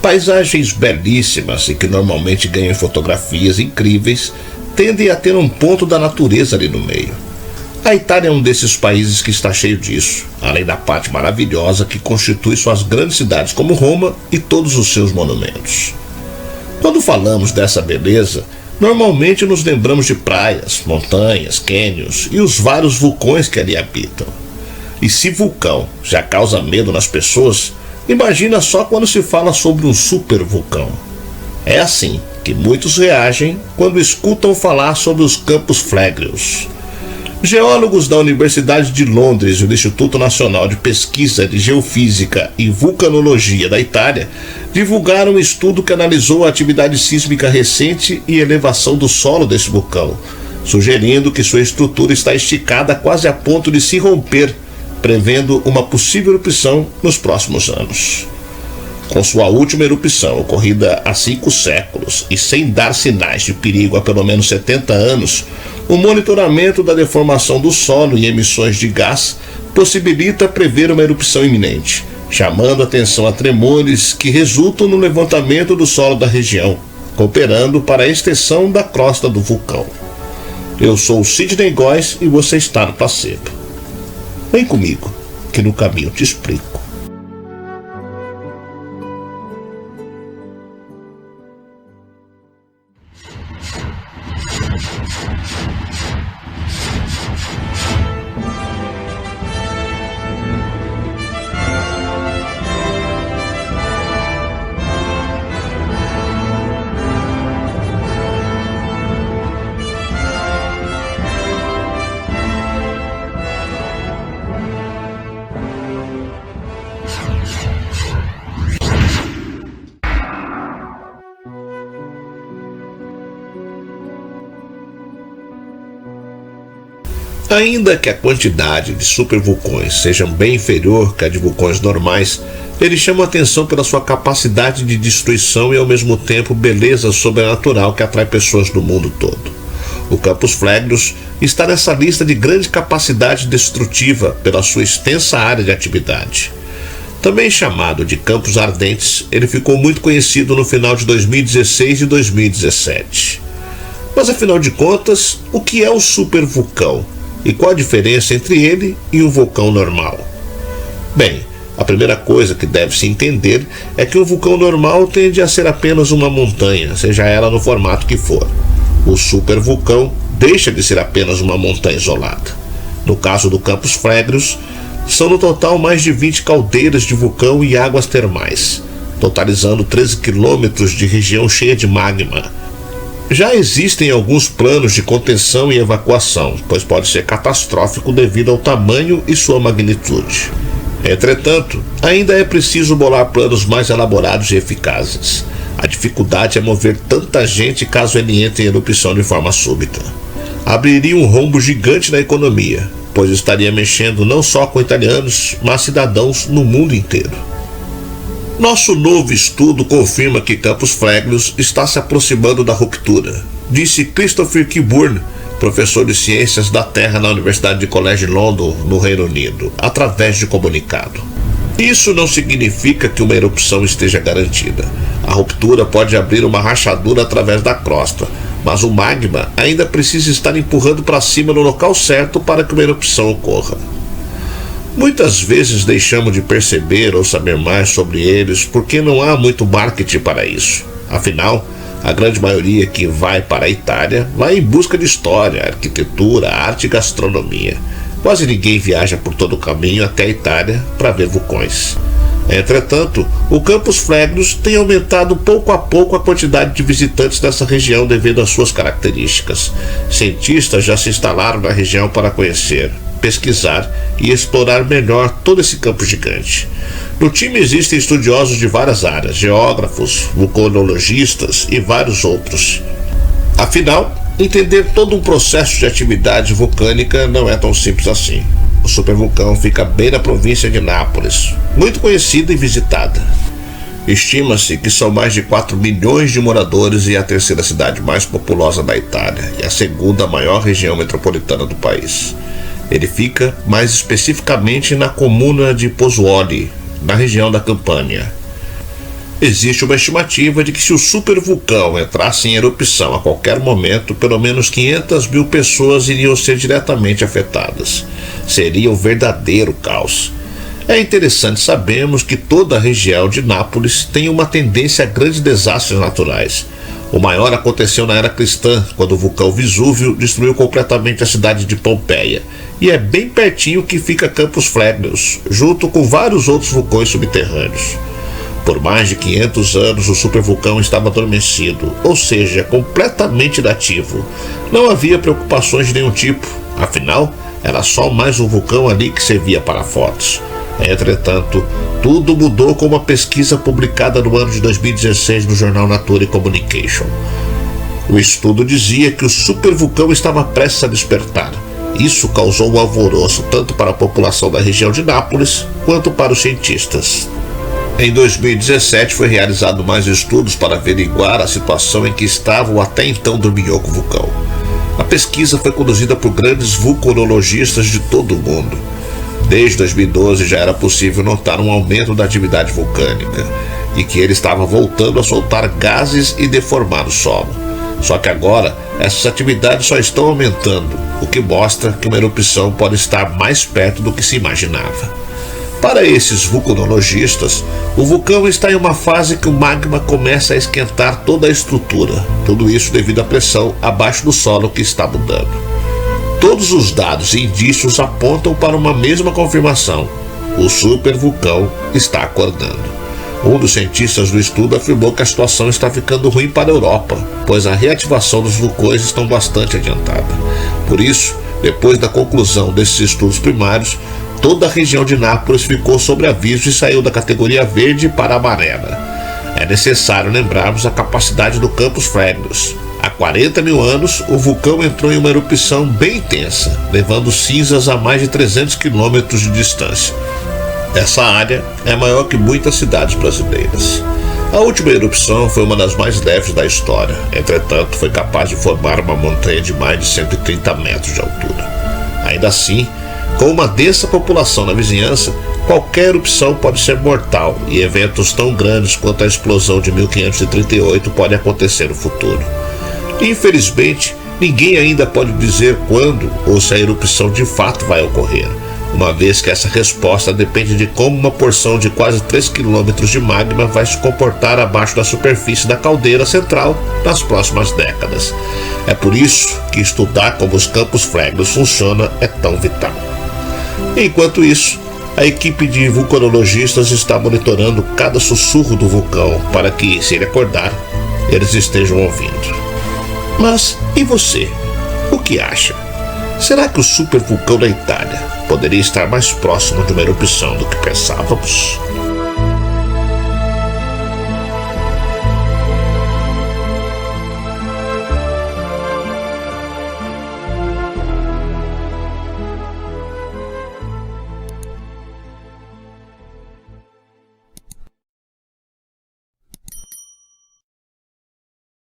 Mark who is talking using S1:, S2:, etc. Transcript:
S1: Paisagens belíssimas e que normalmente ganham fotografias incríveis tendem a ter um ponto da natureza ali no meio. A Itália é um desses países que está cheio disso, além da parte maravilhosa que constitui suas grandes cidades como Roma e todos os seus monumentos. Quando falamos dessa beleza, normalmente nos lembramos de praias, montanhas, cânions e os vários vulcões que ali habitam. E se vulcão já causa medo nas pessoas, imagina só quando se fala sobre um supervulcão. É assim que muitos reagem quando escutam falar sobre os Campos Flegreus. Geólogos da Universidade de Londres e do Instituto Nacional de Pesquisa de Geofísica e Vulcanologia da Itália divulgaram um estudo que analisou a atividade sísmica recente e elevação do solo desse vulcão, sugerindo que sua estrutura está esticada quase a ponto de se romper, prevendo uma possível erupção nos próximos anos. Com sua última erupção, ocorrida há 5 séculos e sem dar sinais de perigo há pelo menos 70 anos, o monitoramento da deformação do solo e emissões de gás possibilita prever uma erupção iminente, chamando atenção a tremores que resultam no levantamento do solo da região, cooperando para a extensão da crosta do vulcão. Eu sou o Sidney Góes e você está no Placebo. Vem comigo, que no caminho te explico. Ainda que a quantidade de supervulcões seja bem inferior que a de vulcões normais, eles chamam atenção pela sua capacidade de destruição e ao mesmo tempo beleza sobrenatural que atrai pessoas do mundo todo. O Campos Flegreus está nessa lista de grande capacidade destrutiva pela sua extensa área de atividade. Também chamado de Campos Ardentes, ele ficou muito conhecido no final de 2016 e 2017. Mas afinal de contas, o que é um supervulcão? E qual a diferença entre ele e um vulcão normal? Bem, a primeira coisa que deve-se entender é que um vulcão normal tende a ser apenas uma montanha, seja ela no formato que for. O supervulcão deixa de ser apenas uma montanha isolada. No caso do Campos Flegreus, são no total mais de 20 caldeiras de vulcão e águas termais, totalizando 13 quilômetros de região cheia de magma. Já existem alguns planos de contenção e evacuação, pois pode ser catastrófico devido ao tamanho e sua magnitude. Entretanto, ainda é preciso bolar planos mais elaborados e eficazes. A dificuldade é mover tanta gente caso ele entre em erupção de forma súbita. Abriria um rombo gigante na economia, pois estaria mexendo não só com italianos, mas cidadãos no mundo inteiro. Nosso novo estudo confirma que Campos Flegreus está se aproximando da ruptura, disse Christopher Kilburn, professor de Ciências da Terra na Universidade de College London, no Reino Unido, através de comunicado. Isso não significa que uma erupção esteja garantida. A ruptura pode abrir uma rachadura através da crosta, mas o magma ainda precisa estar empurrando para cima no local certo para que uma erupção ocorra. Muitas vezes deixamos de perceber ou saber mais sobre eles porque não há muito marketing para isso. Afinal, a grande maioria que vai para a Itália vai em busca de história, arquitetura, arte e gastronomia. Quase ninguém viaja por todo o caminho até a Itália para ver vulcões. Entretanto, o Campos Flegreus tem aumentado pouco a pouco a quantidade de visitantes dessa região devido às suas características. Cientistas já se instalaram na região para conhecer, pesquisar e explorar melhor todo esse campo gigante. No time existem estudiosos de várias áreas, geógrafos, vulcanologistas e vários outros. Afinal, entender todo um processo de atividade vulcânica não é tão simples assim. O supervulcão fica bem na província de Nápoles, muito conhecida e visitada. Estima-se que são mais de 4 milhões de moradores e a terceira cidade mais populosa da Itália e a segunda maior região metropolitana do país. Ele fica mais especificamente na comuna de Pozzuoli, na região da Campania. Existe uma estimativa de que se o supervulcão entrasse em erupção a qualquer momento, pelo menos 500 mil pessoas iriam ser diretamente afetadas. Seria um verdadeiro caos. É interessante sabermos que toda a região de Nápoles tem uma tendência a grandes desastres naturais. O maior aconteceu na era cristã, quando o vulcão Vesúvio destruiu completamente a cidade de Pompeia. E é bem pertinho que fica Campos Flégneos, junto com vários outros vulcões subterrâneos. Por mais de 500 anos o supervulcão estava adormecido, ou seja, completamente inativo. Não havia preocupações de nenhum tipo, afinal, era só mais um vulcão ali que servia para fotos. Entretanto, tudo mudou com uma pesquisa publicada no ano de 2016 no jornal Nature Communication. O estudo dizia que o supervulcão estava prestes a despertar. Isso causou um alvoroço tanto para a população da região de Nápoles quanto para os cientistas. Em 2017 foi realizado mais estudos para averiguar a situação em que estava o até então dorminhoco vulcão. A pesquisa foi conduzida por grandes vulcanologistas de todo o mundo. Desde 2012 já era possível notar um aumento da atividade vulcânica e que ele estava voltando a soltar gases e deformar o solo. Só que agora essas atividades só estão aumentando, o que mostra que uma erupção pode estar mais perto do que se imaginava. Para esses vulcanologistas, o vulcão está em uma fase que o magma começa a esquentar toda a estrutura, tudo isso devido à pressão abaixo do solo que está mudando. Todos os dados e indícios apontam para uma mesma confirmação: o supervulcão está acordando. Um dos cientistas do estudo afirmou que a situação está ficando ruim para a Europa, pois a reativação dos vulcões está bastante adiantada. Por isso, depois da conclusão desses estudos primários, toda a região de Nápoles ficou sob aviso e saiu da categoria verde para a amarela. É necessário lembrarmos a capacidade do Campos Flégneos. Há 40 mil anos, o vulcão entrou em uma erupção bem intensa, levando cinzas a mais de 300 quilômetros de distância. Essa área é maior que muitas cidades brasileiras. A última erupção foi uma das mais leves da história, entretanto foi capaz de formar uma montanha de mais de 130 metros de altura. Ainda assim, com uma densa população na vizinhança, qualquer erupção pode ser mortal e eventos tão grandes quanto a explosão de 1538 podem acontecer no futuro. Infelizmente, ninguém ainda pode dizer quando ou se a erupção de fato vai ocorrer, uma vez que essa resposta depende de como uma porção de quase 3 km de magma vai se comportar abaixo da superfície da caldeira central nas próximas décadas. É por isso que estudar como os Campos Flégneos funciona é tão vital. Enquanto isso, a equipe de vulcanologistas está monitorando cada sussurro do vulcão para que, se ele acordar, eles estejam ouvindo. Mas e você? O que acha? Será que o supervulcão da Itália poderia estar mais próximo de uma erupção do que pensávamos?